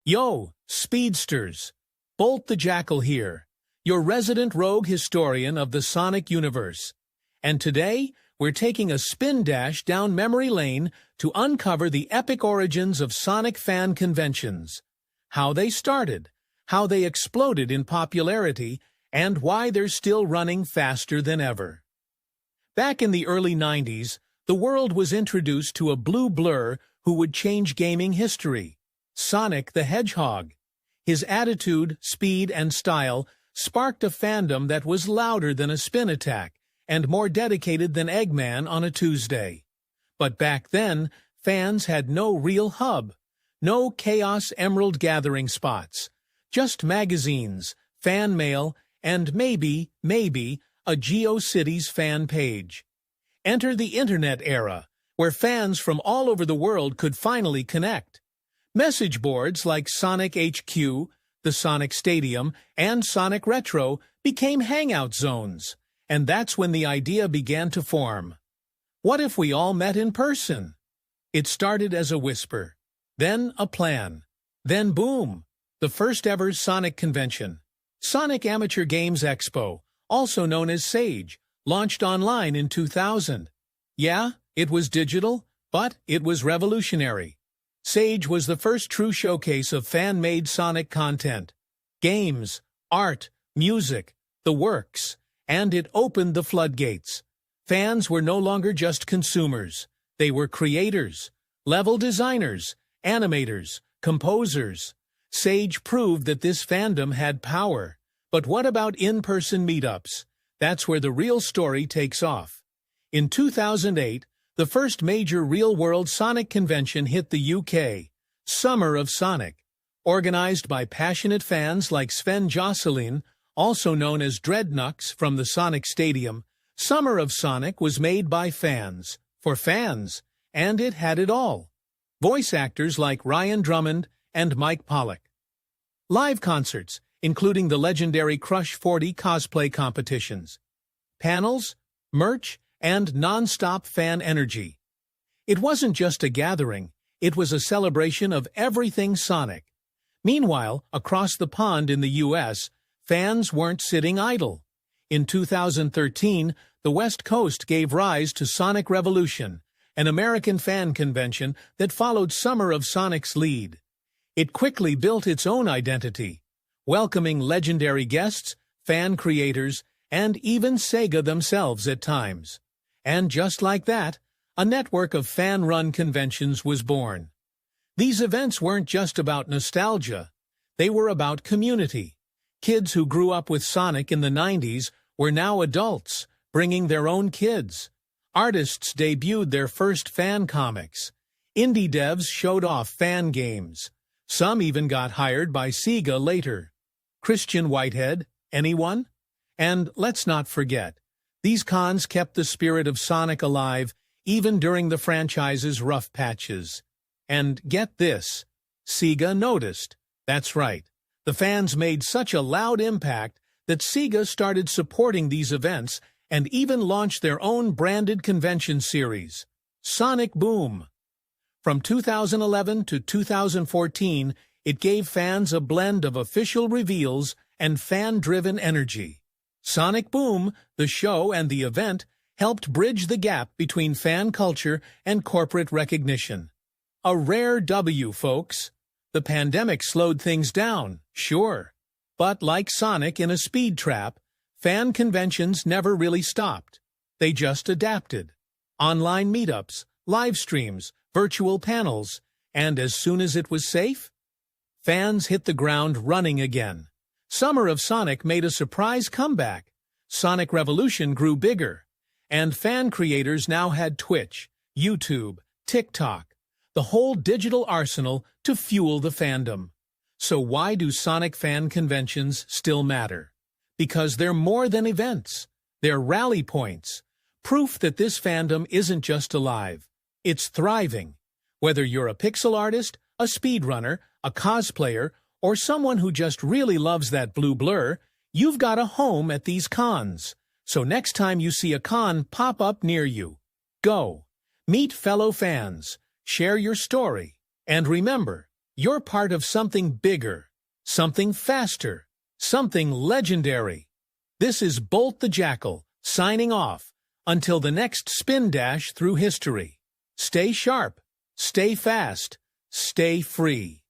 Yo, speedsters! Bolt the Jackal here, your resident rogue historian of the Sonic universe. And today, we're taking a spin dash down memory lane to uncover the epic origins of Sonic fan conventions. How they started, how they exploded in popularity, and why they're still running faster than ever. Back in the early 90s, the world was introduced to a blue blur who would change gaming history. Sonic the Hedgehog. His attitude, speed, and style sparked a fandom that was louder than a spin attack and more dedicated than Eggman on a Tuesday. But back then, fans had no real hub, no Chaos Emerald gathering spots, just magazines, fan mail, and maybe, a GeoCities fan page. Enter the Internet era, where fans from all over the world could finally connect. Message boards like Sonic HQ, the Sonic Stadium, and Sonic Retro became hangout zones, and that's when the idea began to form. What if we all met in person? It started as a whisper, then a plan, then boom, the first ever Sonic convention. Sonic Amateur Games Expo, also known as SAGE, launched online in 2000. Yeah, it was digital, but it was revolutionary. SAGE was the first true showcase of fan-made Sonic content. Games, art, music, the works, and it opened the floodgates. Fans were no longer just consumers. They were creators, level designers, animators, composers. SAGE proved that this fandom had power. But what about in-person meetups? That's where the real story takes off. In 2008, the first major real-world Sonic convention hit the UK, Summer of Sonic. Organized by passionate fans like Sven Jocelyn, also known as Dreadnux from the Sonic Stadium, Summer of Sonic was made by fans, for fans, and it had it all. Voice actors like Ryan Drummond and Mike Pollock. Live concerts, including the legendary Crush 40 cosplay competitions. Panels, merch, and non-stop fan energy. It wasn't just a gathering, it was a celebration of everything Sonic. Meanwhile, across the pond in the US, fans weren't sitting idle. In 2013, the West Coast gave rise to Sonic Revolution, an American fan convention that followed Summer of Sonic's lead. It quickly built its own identity, welcoming legendary guests, fan creators, and even Sega themselves at times. And just like that, a network of fan-run conventions was born. These events weren't just about nostalgia. They were about community. Kids who grew up with Sonic in the 90s were now adults, bringing their own kids. Artists debuted their first fan comics. Indie devs showed off fan games. Some even got hired by Sega later. Christian Whitehead, anyone? And let's not forget, these cons kept the spirit of Sonic alive even during the franchise's rough patches. And get this, Sega noticed. That's right, the fans made such a loud impact that Sega started supporting these events and even launched their own branded convention series, Sonic Boom. From 2011 to 2014, it gave fans a blend of official reveals and fan-driven energy. Sonic Boom, the show and the event, helped bridge the gap between fan culture and corporate recognition. A rare W, folks. The pandemic slowed things down, sure. But like Sonic in a speed trap, fan conventions never really stopped. They just adapted. Online meetups, live streams, virtual panels, and as soon as it was safe, fans hit the ground running again. Summer of Sonic made a surprise comeback. Sonic Revolution grew bigger, and fan creators now had Twitch, YouTube, TikTok, the whole digital arsenal to fuel the fandom. So why do Sonic fan conventions still matter? Because they're more than events. They're rally points, proof that this fandom isn't just alive, it's thriving. Whether you're a pixel artist, a speedrunner, a cosplayer, or someone who just really loves that blue blur, you've got a home at these cons. So next time you see a con pop up near you, go. Meet fellow fans, share your story, and remember, You're part of something bigger, something faster, something legendary. This is Bolt the Jackal, signing off. Until the next spin dash through history. Stay sharp, stay fast, stay free.